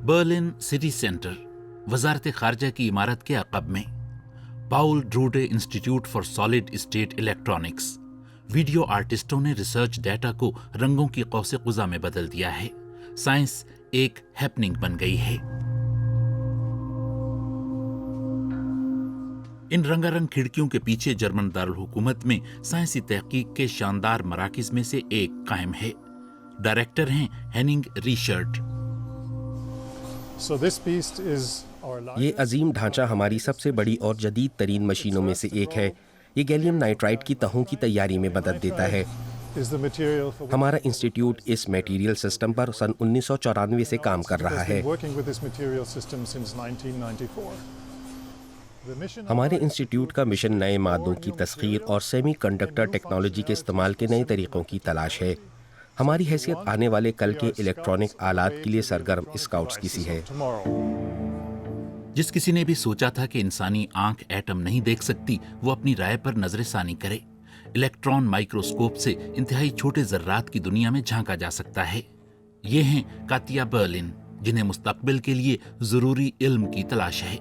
Berlin city centre وزارت خارجہ کی عمارت کے عقب میں Paul Drude Institute for Solid State Electronics video آرٹسٹوں نے ریسرچ ڈیٹا کو رنگوں کی قوس قزح میں بدل دیا ہے. سائنس ایک ہیپننگ بن گئی ہے. ان رنگا رنگ کھڑکیوں کے پیچھے جرمن دارالحکومت میں سائنسی تحقیق کے شاندار مراکز میں سے ایک قائم ہے. ڈائریکٹر ہیں ہیننگ ریشرٹ. یہ عظیم ڈھانچہ ہماری سب سے بڑی اور جدید ترین مشینوں میں سے ایک ہے. یہ گیلیم نائٹرائڈ کی تہوں کی تیاری میں مدد دیتا ہے. ہمارا انسٹیٹیوٹ اس میٹیریل سسٹم پر سن 1994 سے کام کر رہا ہے. ہمارے انسٹیٹیوٹ کا مشن نئے مادوں کی تسخیر اور سیمی کنڈکٹر ٹیکنالوجی کے استعمال کے نئے طریقوں کی تلاش ہے. ہماری حیثیت آنے والے کل کے الیکٹرانک آلات کے لیے سرگرم اسکاؤٹس کی سی ہے. جس کسی نے بھی سوچا تھا کہ انسانی آنکھ ایٹم نہیں دیکھ سکتی، وہ اپنی رائے پر نظر ثانی کرے. الیکٹران مائکروسکوپ سے انتہائی چھوٹے ذرات کی دنیا میں جھانکا جا سکتا ہے. یہ ہیں کاتیا برلن، جنہیں مستقبل کے لیے ضروری علم کی تلاش ہے.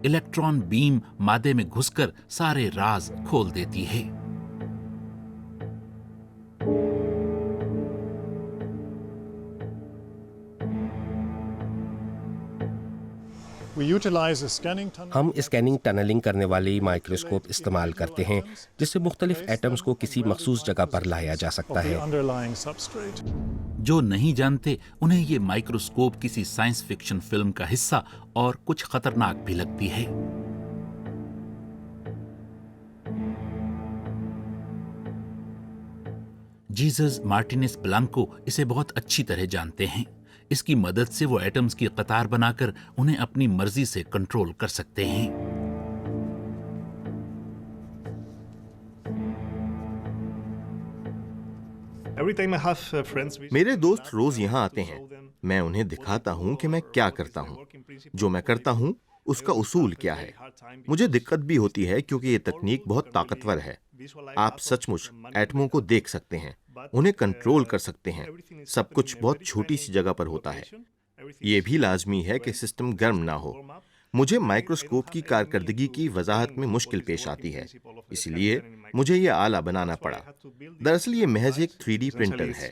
الیکٹران بیم مادے میں گھس کر سارے راز کھول دیتی ہے. ہم اسکیننگ ٹنلنگ کرنے والی مائکروسکوپ استعمال کرتے ہیں جس سے مختلف ایٹمز کو کسی مخصوص جگہ پر لایا جا سکتا ہے. جو نہیں جانتے انہیں یہ مائکروسکوپ کسی سائنس فکشن فلم کا حصہ اور کچھ خطرناک بھی لگتی ہے. جیزس مارٹینس بلانکو اسے بہت اچھی طرح جانتے ہیں. اس کی مدد سے وہ ایٹمز کی قطار بنا کر انہیں اپنی مرضی سے کنٹرول کر سکتے ہیں. میرے دوست روز یہاں آتے ہیں. میں انہیں دکھاتا ہوں کہ میں کیا کرتا ہوں. جو میں کرتا ہوں اس کا اصول کیا ہے. مجھے دقت بھی ہوتی ہے کیونکہ یہ تکنیک بہت طاقتور ہے. آپ سچ مچ ایٹموں کو دیکھ سکتے ہیں، انہیں کنٹرول کر سکتے ہیں. سب کچھ بہت چھوٹی سی جگہ پر ہوتا ہے. یہ بھی لازمی ہے کہ سسٹم گرم نہ ہو. مجھے مائکروسکوپ کی کارکردگی کی وضاحت میں مشکل پیش آتی ہے، اس لیے مجھے یہ آلہ بنانا پڑا. دراصل یہ محض ایک 3D پرنٹر ہے.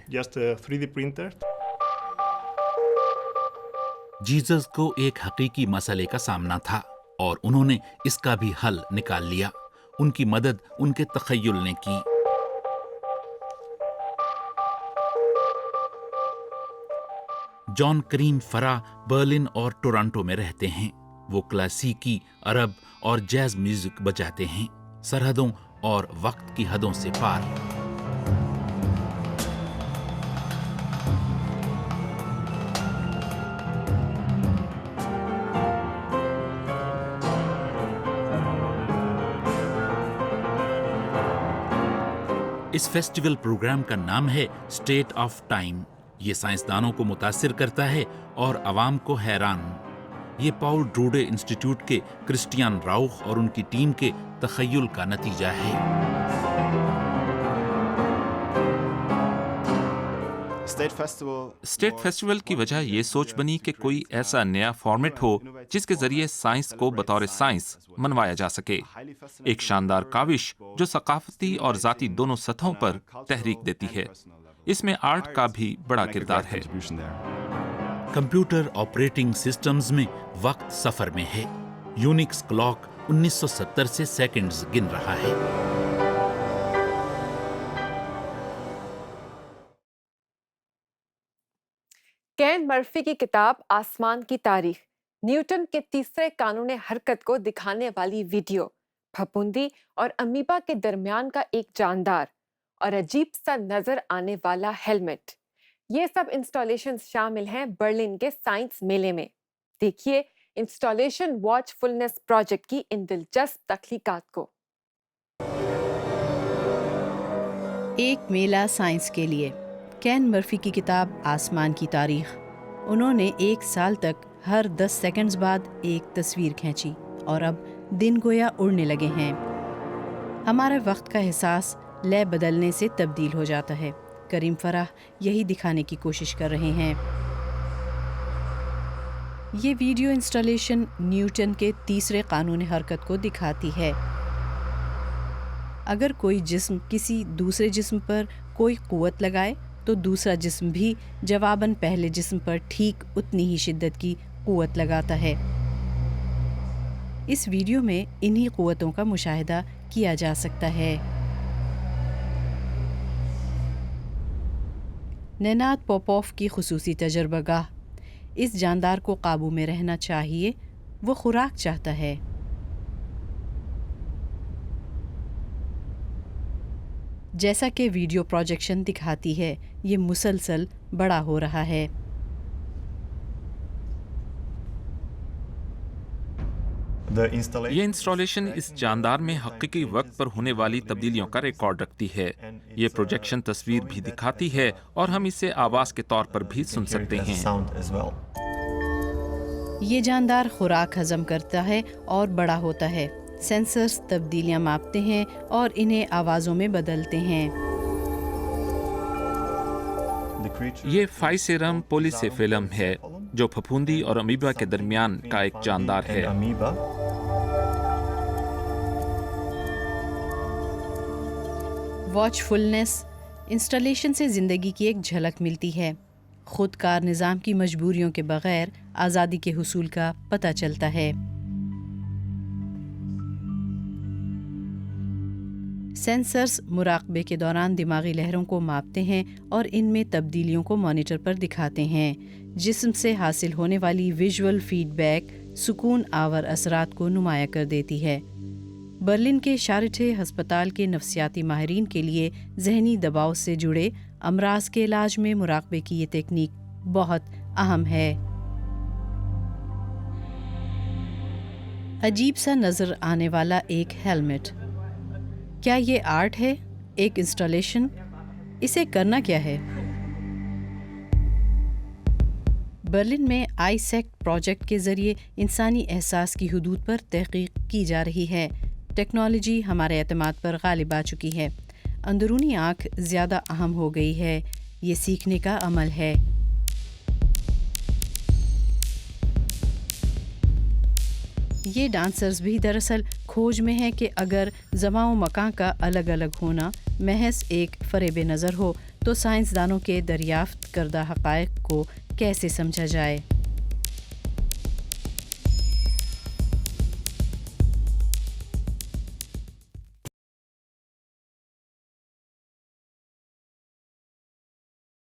جیزس کو ایک حقیقی مسئلے کا سامنا تھا اور انہوں نے اس کا بھی حل نکال لیا. ان کی مدد ان کے تخیل نے کی. جان کرین فرا برلن اور ٹورانٹو میں رہتے ہیں. وہ کلاسیکی، عرب اور جیز میوزک بجاتے ہیں، سرحدوں اور وقت کی حدوں سے پار. اس فیسٹیول پروگرام کا نام ہے اسٹیٹ آف ٹائم. یہ سائنسدانوں کو متاثر کرتا ہے اور عوام کو حیران. یہ پاؤل ڈروڈے انسٹیٹیوٹ کے کرسٹیان راؤخ اور ان کی ٹیم کے تخیل کا نتیجہ ہے. اسٹیٹ فیسٹیول کی وجہ یہ سوچ بنی کہ کوئی ایسا نیا فارمیٹ ہو جس کے ذریعے سائنس کو بطور سائنس منوایا جا سکے. ایک شاندار کاوش جو ثقافتی اور ذاتی دونوں سطحوں پر تحریک دیتی ہے. اس میں آرٹ کا بھی بڑا کردار ہے. کمپیوٹر آپریٹنگ سسٹمز میں وقت سفر میں ہے. یونکس کلاک 1970 سے سیکنڈز گن رہا ہے. کین مرفی کی کتاب آسمان کی تاریخ، نیوٹن کے تیسرے قانون حرکت کو دکھانے والی ویڈیو، پھپھوندی اور امیبا کے درمیان کا ایک جاندار اور عجیب سا نظر آنے والا ہیلمٹ، یہ سب انسٹالیشن شامل ہیں برلن کے سائنس میلے میں. دیکھیے انسٹالیشن واچ فلنس پروجیکٹ کی ان دلچسپ تخلیقات کو. ایک میلہ سائنس کے لیے، کین مرفی کی کتاب آسمان کی تاریخ. انہوں نے 1 سال تک ہر 10 سیکنڈز بعد ایک تصویر کھینچی اور اب دن گویا اڑنے لگے ہیں. ہمارے وقت کا احساس لے بدلنے سے تبدیل ہو جاتا ہے. کریم فرح یہی دکھانے کی کوشش کر رہے ہیں. یہ ویڈیو انسٹالیشن نیوٹن کے تیسرے قانون حرکت کو دکھاتی ہے۔ اگر کوئی جسم کسی دوسرے جسم پر کوئی قوت لگائے تو دوسرا جسم بھی جواباً پہلے جسم پر ٹھیک اتنی ہی شدت کی قوت لگاتا ہے۔ اس ویڈیو میں انہی قوتوں کا مشاہدہ کیا جا سکتا ہے۔ نیناد پوپوف کی خصوصی تجربہ گاہ۔ اس جاندار کو قابو میں رہنا چاہیے، وہ خوراک چاہتا ہے۔ جیسا کہ ویڈیو پروجیکشن دکھاتی ہے، یہ مسلسل بڑا ہو رہا ہے۔ یہ انسٹالیشن اس جاندار میں حقیقی وقت پر ہونے والی تبدیلیوں کا ریکارڈ رکھتی ہے۔ یہ پروجیکشن تصویر بھی دکھاتی ہے اور ہم اسے آواز کے طور پر بھی سن سکتے ہیں۔ یہ جاندار خوراک ہضم کرتا ہے اور بڑا ہوتا ہے۔ سینسرز تبدیلیاں ماپتے ہیں اور انہیں آوازوں میں بدلتے ہیں۔ یہ فائسیرم پولیسیفیلم ہے جو پھپھوندی اور امیبا کے درمیان کا ایک جاندار ہے۔ واچ فلنس انسٹالیشن سے زندگی کی ایک جھلک ملتی ہے۔ خود کار نظام کی مجبوریوں کے بغیر آزادی کے حصول کا پتہ چلتا ہے۔ سینسرز مراقبے کے دوران دماغی لہروں کو ماپتے ہیں اور ان میں تبدیلیوں کو مانیٹر پر دکھاتے ہیں۔ جسم سے حاصل ہونے والی ویژول فیڈ بیک سکون آور اثرات کو نمایاں کر دیتی ہے۔ برلن کے شارٹے ہسپتال کے نفسیاتی ماہرین کے لیے ذہنی دباؤ سے جڑے امراض کے علاج میں مراقبے کی یہ تکنیک بہت اہم ہے۔ عجیب سا نظر آنے والا ایک ہیلمٹ، کیا یہ آرٹ ہے؟ ایک انسٹالیشن؟ اسے کرنا کیا ہے؟ برلن میں آئی سیکٹ پروجیکٹ کے ذریعے انسانی احساس کی حدود پر تحقیق کی جا رہی ہے۔ ٹیکنالوجی ہمارے اعتماد پر غالب آ چکی ہے۔ اندرونی آنکھ زیادہ اہم ہو گئی ہے۔ یہ سیکھنے کا عمل ہے۔ یہ ڈانسرز بھی دراصل کھوج میں ہیں کہ اگر زمان و مکان کا الگ الگ ہونا محض ایک فریب نظر ہو تو سائنسدانوں کے دریافت کردہ حقائق کو کیسے سمجھا جائے۔